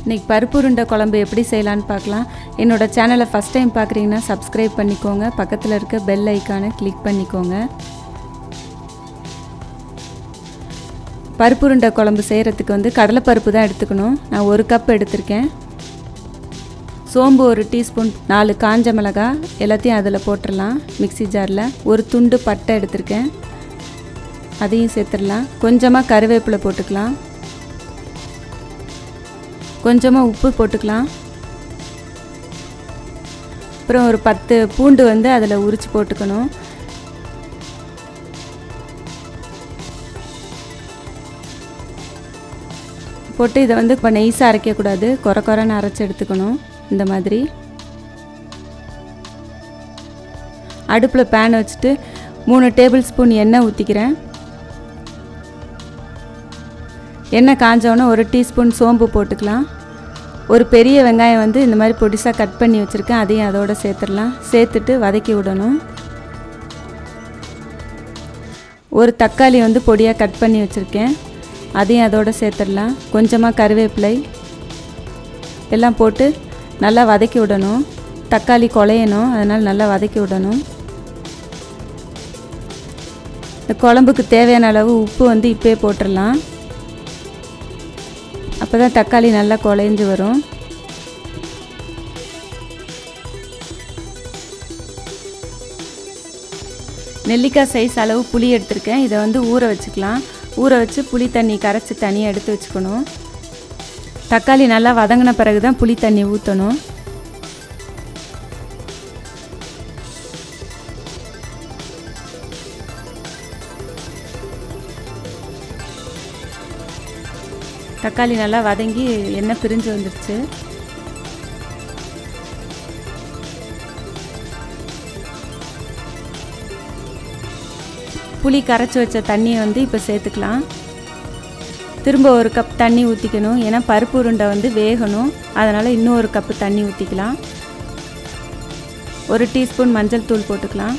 இன்னைக்கு பருப்பு உருண்டை குழம்பு எப்படி செய்யலாம்னு பார்க்கலாம். என்னோட சேனலை ஃபர்ஸ்ட் டைம் பார்க்குறீங்கன்னா சப்ஸ்கிரைப் பண்ணிக்கோங்க. பக்கத்தில் இருக்க பெல் ஐக்கானை கிளிக் பண்ணிக்கோங்க. பருப்பு உருண்டை குழம்பு செய்கிறதுக்கு வந்து கடலைப்பருப்பு தான் எடுத்துக்கணும். நான் 1 கப் எடுத்திருக்கேன். சோம்பு 1 டீஸ்பூன், 4 காஞ்ச மிளகாய் எல்லாத்தையும் அதில் போட்டுடலாம் மிக்ஸி ஜாரில். 1 துண்டு பட்டை எடுத்திருக்கேன், அதையும் சேர்த்துடலாம். கொஞ்சமாக கருவேப்பிலை போட்டுக்கலாம். கொஞ்சமாக உப்பு போட்டுக்கலாம். அப்புறம் ஒரு 10 பூண்டு வந்து அதில் உரித்து போட்டுக்கணும். போட்டு இதை வந்து இப்போ நெய்ஸாக அரைக்கக்கூடாது, குறை குறைன்னு அரைச்சி எடுத்துக்கணும். இந்த மாதிரி அடுப்பில் பேன் வச்சுட்டு 3 டேபிள் ஸ்பூன் எண்ணெய் ஊற்றிக்கிறேன். எண்ணெய் காஞ்சோன்னே 1 டீஸ்பூன் சோம்பு போட்டுக்கலாம். ஒரு பெரிய வெங்காயம் வந்து இந்த மாதிரி பொடிசாக கட் பண்ணி வச்சுருக்கேன், அதையும் அதோடு சேர்த்துடலாம். சேர்த்துட்டு வதக்கி விடணும். ஒரு தக்காளி வந்து பொடியாக கட் பண்ணி வச்சுருக்கேன், அதையும் அதோடு சேர்த்துடலாம். கொஞ்சமாக கருவேப்பிலை எல்லாம் போட்டு நல்லா வதக்கி விடணும். தக்காளி குழையணும், அதனால் நல்லா வதக்கி விடணும். இந்த குழம்புக்கு தேவையான அளவு உப்பு வந்து இப்போயே போட்டுடலாம். அப்போ தான் தக்காளி நல்லா குழைஞ்சி வரும். நெல்லிக்காய் சைஸ் அளவு புளி எடுத்திருக்கேன். இதை வந்து ஊற வச்சுக்கலாம். ஊற வச்சு புளி தண்ணி கரைச்சி தனியாக எடுத்து வச்சுக்கணும். தக்காளி நல்லா வதங்கின பிறகு தான் புளி தண்ணி ஊற்றணும். தக்காளி நல்லா வதங்கி எண்ணெய் பிரிஞ்சு வந்துடுச்சு. புளி கரைச்சி வச்ச தண்ணியை வந்து இப்போ சேர்த்துக்கலாம். திரும்ப 1 கப் தண்ணி ஊற்றிக்கணும். ஏன்னா பருப்பு உருண்டை வந்து வேகணும், அதனால் இன்னும் 1 கப்பு தண்ணி ஊற்றிக்கலாம். 1 டீஸ்பூன் மஞ்சள் தூள் போட்டுக்கலாம்.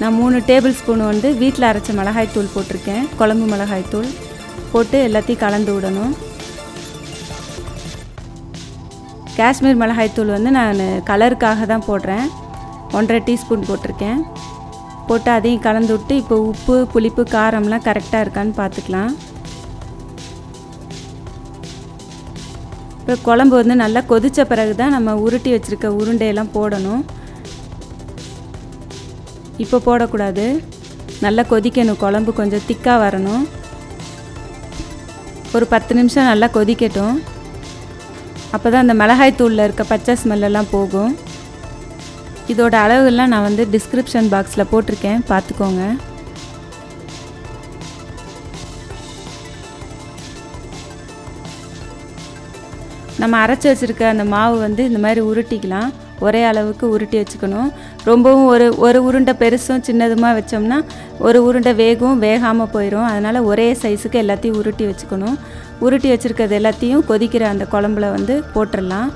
நான் 3 டேபிள் ஸ்பூன் வந்து வீட்டில் அரைச்ச மிளகாய் தூள் போட்டிருக்கேன், குழம்பு மிளகாய் தூள் போட்டு எல்லாத்தையும் கலந்து விடணும். காஷ்மீர் மிளகாய் தூள் வந்து நான் கலருக்காக தான் போடுறேன். 1.5 டீஸ்பூன் போட்டிருக்கேன். போட்டு அதையும் கலந்து விட்டு இப்போ உப்பு புளிப்பு காரம்லாம் கரெக்டாக இருக்கான்னு பார்த்துக்கலாம். இப்போ குழம்பு வந்து நல்லா கொதித்த பிறகு தான் நம்ம உருட்டி வச்சுருக்க உருண்டையெல்லாம் போடணும். இப்போ போடக்கூடாது, நல்லா கொதிக்கணும். குழம்பு கொஞ்சம் திக்காக வரணும். ஒரு 10 நிமிஷம் நல்லா கொதிக்கட்டும். அப்போ தான் அந்த மிளகாய் தூளில் இருக்க பச்சை ஸ்மெல்லாம் போகும். இதோட அளவுலாம் நான் வந்து டிஸ்கிரிப்ஷன் பாக்ஸில் போட்டிருக்கேன், பார்த்துக்கோங்க. நம்ம அரைச்சி வச்சுருக்க அந்த மாவு வந்து இந்த மாதிரி உருட்டிக்கலாம். ஒரே அளவுக்கு உருட்டி வச்சுக்கணும். ரொம்பவும் ஒரு உருண்டை பெருசும் சின்னதுமா வச்சோம்னா ஒரு உருண்டை வேகாமல் போயிடும். அதனால் ஒரே சைஸுக்கு எல்லாத்தையும் உருட்டி வச்சுக்கணும். உருட்டி வச்சுருக்கிறது எல்லாத்தையும் கொதிக்கிற அந்த குழம்புல வந்து போட்டுடலாம்.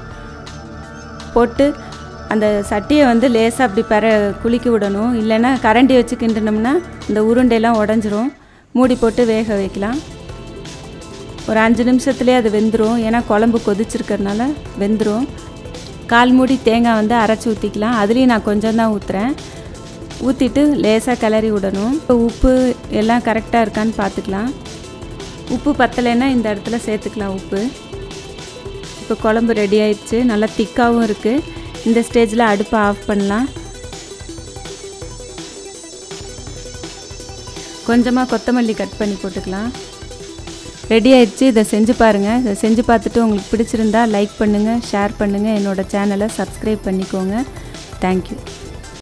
போட்டு அந்த சட்டியை வந்து லேசாக அப்படி குலுக்கி விடணும். இல்லைன்னா கரண்டி வச்சு கிண்டினோம்னா இந்த உருண்டையெல்லாம் உடஞ்சிரும். மூடி போட்டு வேக வைக்கலாம். ஒரு 5 நிமிஷத்துலேயே அது வெந்துடும். ஏன்னா குழம்பு கொதிச்சிருக்கிறதுனால வெந்துடும். 1/4 மூடி தேங்காய் வந்து அரைச்சி ஊற்றிக்கலாம். அதுலேயும் நான் கொஞ்சம் தான் ஊற்றுறேன். ஊற்றிட்டு லேசாக கிளறி விடணும். இப்போ உப்பு எல்லாம் கரெக்டாக இருக்கான்னு பார்த்துக்கலாம். உப்பு பத்தலைன்னா இந்த இடத்துல சேர்த்துக்கலாம் உப்பு. இப்போ குழம்பு ரெடி ஆயிடுச்சு. நல்லா திக்காகவும் இருக்குது. இந்த ஸ்டேஜில் அடுப்பை ஆஃப் பண்ணலாம். கொஞ்சமாக கொத்தமல்லி கட் பண்ணி போட்டுக்கலாம். ரெடி ஆயிடுச்சு. இதை செஞ்சு பாருங்கள். இதை செஞ்சு பார்த்துட்டு உங்களுக்கு பிடிச்சிருந்தா லைக் பண்ணுங்கள், ஷேர் பண்ணுங்கள். என்னோடய சேனலை சப்ஸ்கிரைப் பண்ணிக்கோங்க. தேங்க்யூ.